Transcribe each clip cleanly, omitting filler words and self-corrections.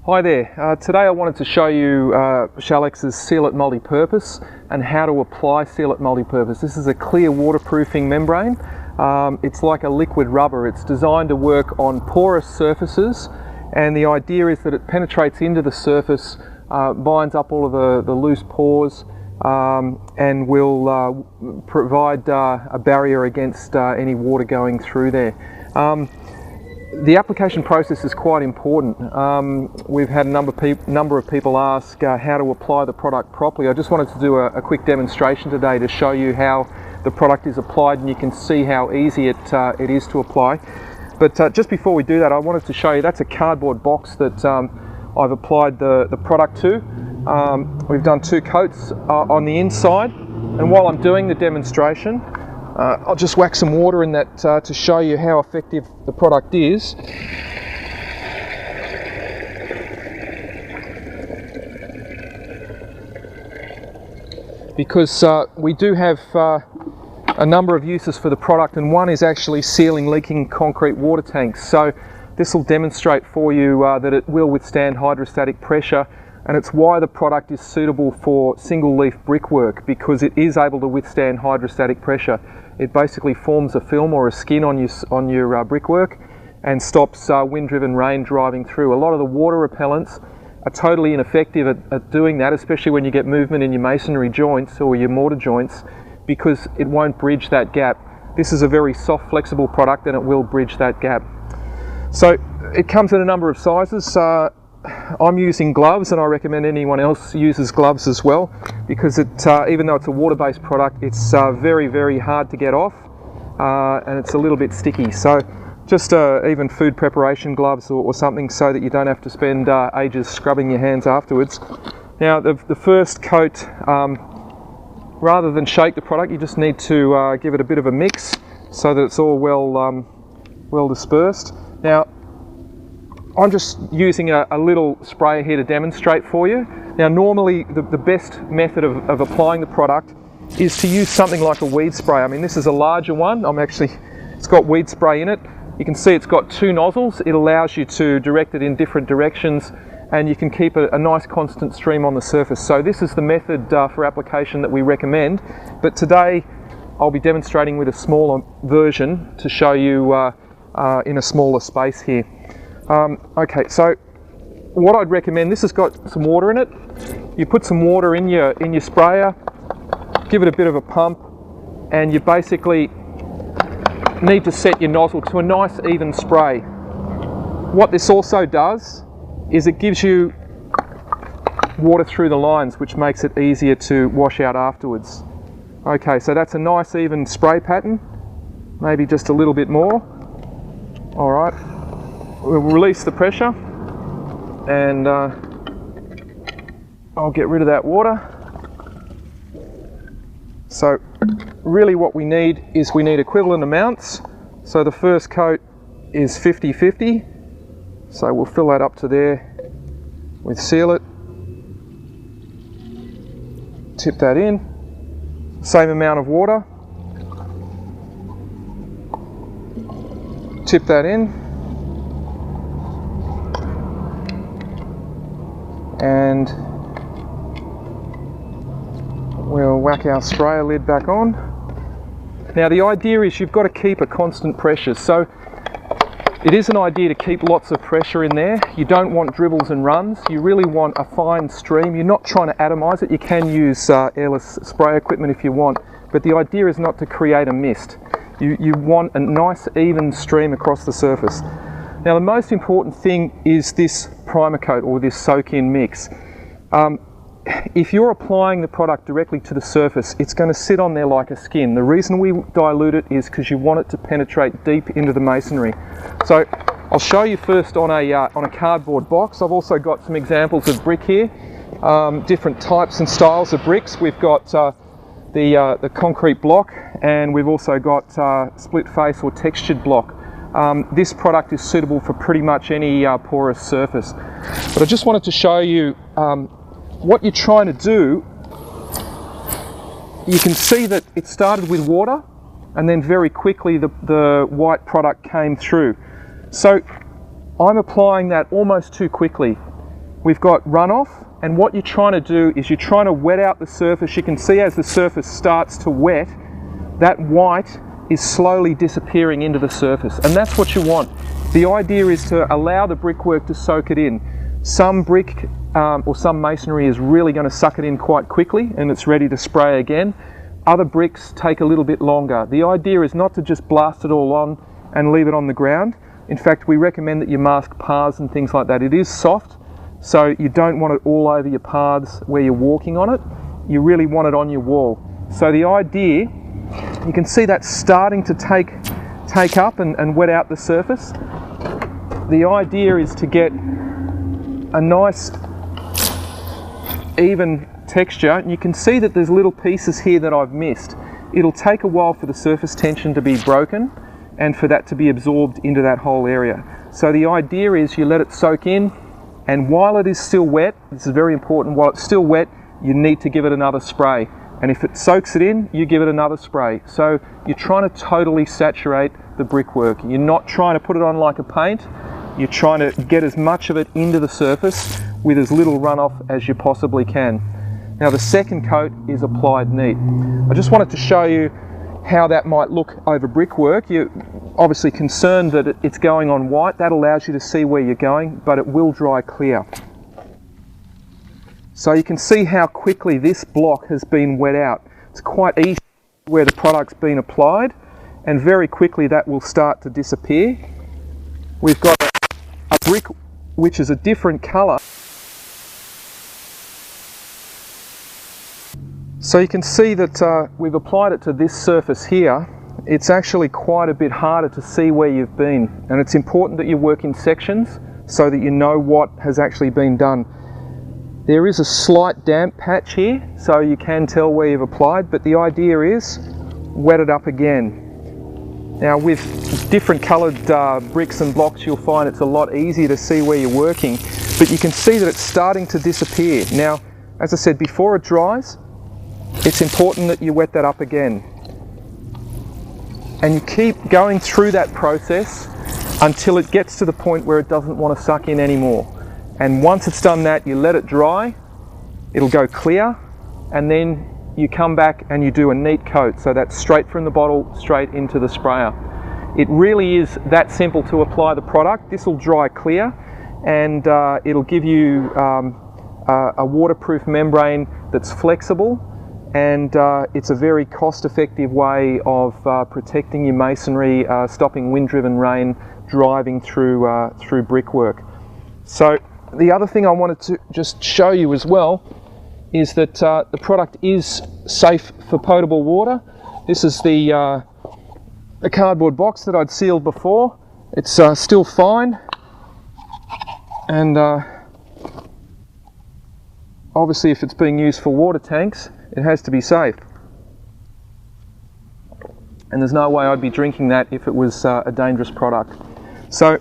Hi there, today I wanted to show you Shalex's Sealit Multipurpose and how to apply Sealit Multipurpose. This is a clear waterproofing membrane. It's like a liquid rubber. It's designed to work on porous surfaces, and the idea is that it penetrates into the surface, binds up all of the loose pores, and will provide a barrier against any water going through there. The application process is quite important. We've had a number of people ask how to apply the product properly. I just wanted to do a quick demonstration today to show you how the product is applied, and you can see how easy it is to apply. But just before we do that, I wanted to show you that's a cardboard box that I've applied the product to. We've done 2 coats on the inside, and while I'm doing the demonstration, I'll just whack some water in that to show you how effective the product is. Because we do have a number of uses for the product, and one is actually sealing leaking concrete water tanks. So this will demonstrate for you that it will withstand hydrostatic pressure, and it's why the product is suitable for single leaf brickwork, because it is able to withstand hydrostatic pressure. It basically forms a film or a skin on your brickwork and stops wind-driven rain driving through. A lot of the water repellents are totally ineffective at doing that, especially when you get movement in your masonry joints or your mortar joints, because it won't bridge that gap. This is a very soft, flexible product, and it will bridge that gap. So it comes in a number of sizes. I'm using gloves, and I recommend anyone else uses gloves as well, because even though it's a water-based product, it's very, very hard to get off, and it's a little bit sticky. So just even food preparation gloves or something, so that you don't have to spend ages scrubbing your hands afterwards. Now the first coat, rather than shake the product, you just need to give it a bit of a mix so that it's all well dispersed. Now I'm just using a little sprayer here to demonstrate for you. Now normally the best method of applying the product is to use something like a weed spray. I mean, this is a larger one. It's got weed spray in it. You can see it's got 2 nozzles. It allows you to direct it in different directions, and you can keep a nice constant stream on the surface. So this is the method for application that we recommend. But today I'll be demonstrating with a smaller version to show you in a smaller space here. Okay, so what I'd recommend, this has got some water in it. You put some water in your sprayer, give it a bit of a pump, and you basically need to set your nozzle to a nice even spray. What this also does is it gives you water through the lines, which makes it easier to wash out afterwards. Okay, so that's a nice even spray pattern, maybe just a little bit more. All right. We'll release the pressure, and I'll get rid of that water. So really what we need is equivalent amounts. So the first coat is 50-50, so we'll fill that up to there with Sealit. Tip that in, same amount of water, tip that in, and we'll whack our sprayer lid back on. Now the idea is you've got to keep a constant pressure, so it is an idea to keep lots of pressure in there. You don't want dribbles and runs. You really want a fine stream. You're not trying to atomize it. You can use airless spray equipment if you want, but the idea is not to create a mist. You want a nice even stream across the surface. Now the most important thing is this primer coat, or this soak-in mix. If you're applying the product directly to the surface, it's going to sit on there like a skin. The reason we dilute it is because you want it to penetrate deep into the masonry. So I'll show you first on a cardboard box. I've also got some examples of brick here, different types and styles of bricks. We've got the concrete block, and we've also got split face or textured block. This product is suitable for pretty much any porous surface. But I just wanted to show you what you're trying to do. You can see that it started with water, and then very quickly the white product came through. So I'm applying that almost too quickly. we've got runoff, and what you're trying to do is you're trying to wet out the surface. You can see as the surface starts to wet, that white is slowly disappearing into the surface, and that's what you want. The idea is to allow the brickwork to soak it in. Some brick or some masonry is really going to suck it in quite quickly and it's ready to spray again. Other bricks take a little bit longer. The idea is not to just blast it all on and leave it on the ground. In fact, we recommend that you mask paths and things like that. It is soft, so you don't want it all over your paths where you're walking on it. You really want it on your wall. So the idea, you can see that starting to take up and wet out the surface. The idea is to get a nice even texture, and you can see that there's little pieces here that I've missed. It'll take a while for the surface tension to be broken and for that to be absorbed into that whole area. So the idea is you let it soak in, and while it is still wet, this is very important, while it's still wet, you need to give it another spray. And if it soaks it in, you give it another spray. So you're trying to totally saturate the brickwork. You're not trying to put it on like a paint. You're trying to get as much of it into the surface with as little runoff as you possibly can. Now the second coat is applied neat. I just wanted to show you how that might look over brickwork. You're obviously concerned that it's going on white. That allows you to see where you're going, but it will dry clear. So you can see how quickly this block has been wet out. It's quite easy where the product's been applied, and very quickly that will start to disappear. We've got a brick which is a different colour. So you can see that we've applied it to this surface here. It's actually quite a bit harder to see where you've been, and it's important that you work in sections so that you know what has actually been done. There is a slight damp patch here, so you can tell where you've applied, but the idea is wet it up again. Now with different coloured bricks and blocks, you'll find it's a lot easier to see where you're working, but you can see that it's starting to disappear. Now, as I said, before it dries, it's important that you wet that up again. And you keep going through that process until it gets to the point where it doesn't want to suck in anymore. And once it's done that, you let it dry, it'll go clear, and then you come back and you do a neat coat. So that's straight from the bottle, straight into the sprayer. It really is that simple to apply the product. This will dry clear, and it'll give you a waterproof membrane that's flexible, and it's a very cost-effective way of protecting your masonry, stopping wind-driven rain driving through brickwork. So the other thing I wanted to just show you as well is that the product is safe for potable water. This is the cardboard box that I'd sealed before. It's still fine, and obviously if it's being used for water tanks, it has to be safe. And there's no way I'd be drinking that if it was a dangerous product. So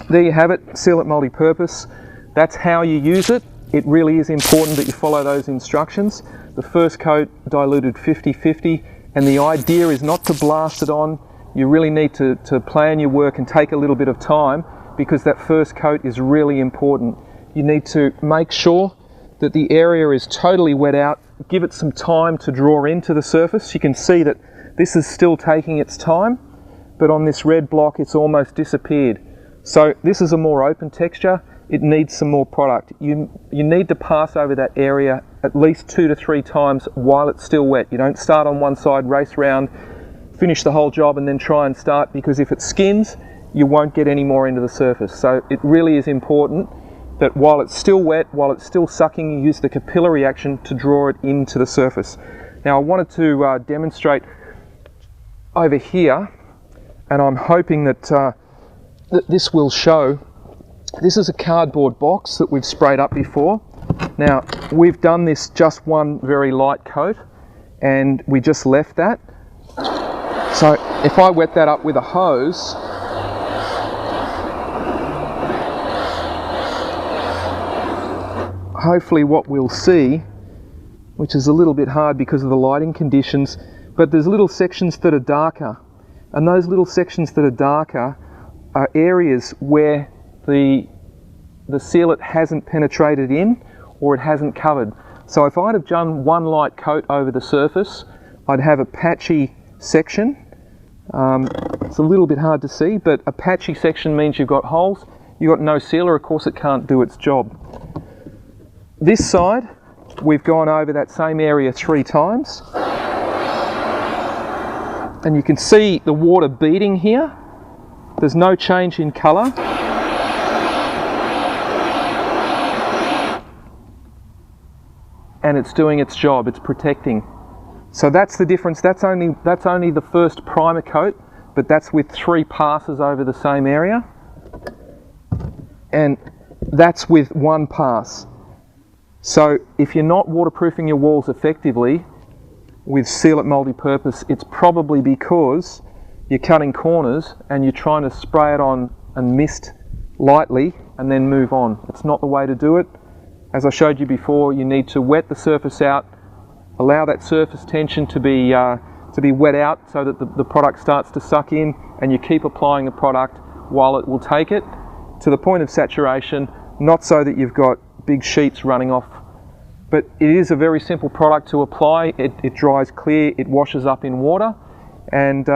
there you have it, Sealit Multipurpose. That's how you use it. It really is important that you follow those instructions. The first coat diluted 50-50, and the idea is not to blast it on. You really need to plan your work and take a little bit of time, because that first coat is really important. You need to make sure that the area is totally wet out. Give it some time to draw into the surface. You can see that this is still taking its time, but on this red block it's almost disappeared. So this is a more open texture. It needs some more product. You need to pass over that area at least 2 to 3 times while it's still wet. You don't start on one side, race round, finish the whole job and then try and start, because if it skins, you won't get any more into the surface. So it really is important that while it's still wet, while it's still sucking, you use the capillary action to draw it into the surface. Now I wanted to demonstrate over here, and I'm hoping that, that this will show. This is a cardboard box that we've sprayed up before. Now we've done this just one very light coat, and we just left that. So if I wet that up with a hose, hopefully what we'll see, which is a little bit hard because of the lighting conditions, but there's little sections that are darker, and those little sections that are darker are areas where the the sealant hasn't penetrated in or it hasn't covered. So if I'd have done one light coat over the surface, I'd have a patchy section. It's a little bit hard to see, but a patchy section means you've got holes, you've got no sealer, of course it can't do its job. This side, we've gone over that same area 3 times. And you can see the water beading here. There's no change in colour. And it's doing its job, it's protecting. So that's the difference. That's only the first primer coat, but that's with 3 passes over the same area. And that's with 1 pass. So if you're not waterproofing your walls effectively with Sealit Multipurpose, it's probably because you're cutting corners and you're trying to spray it on and mist lightly and then move on. It's not the way to do it. As I showed you before, you need to wet the surface out, allow that surface tension to be wet out so that the product starts to suck in, and you keep applying the product while it will take it to the point of saturation, not so that you've got big sheets running off. But it is a very simple product to apply. It dries clear, it washes up in water, and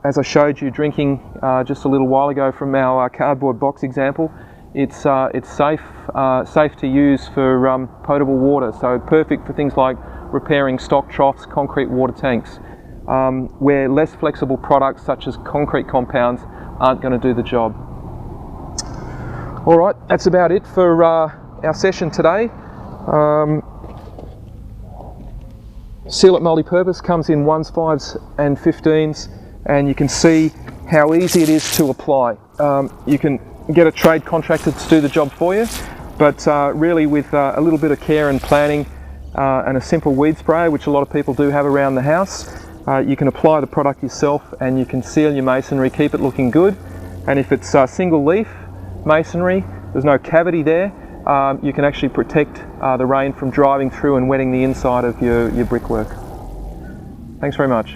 as I showed you drinking just a little while ago from our cardboard box example, it's safe to use for potable water, so perfect for things like repairing stock troughs, concrete water tanks, where less flexible products such as concrete compounds aren't going to do the job. Alright, that's about it for our session today. Sealit Multipurpose comes in 1s, 5s and 15s, and you can see how easy it is to apply. You can get a trade contractor to do the job for you, but really with a little bit of care and planning and a simple weed sprayer, which a lot of people do have around the house, you can apply the product yourself and you can seal your masonry, keep it looking good. And if it's single leaf masonry, there's no cavity there, you can actually protect the rain from driving through and wetting the inside of your brickwork. Thanks very much.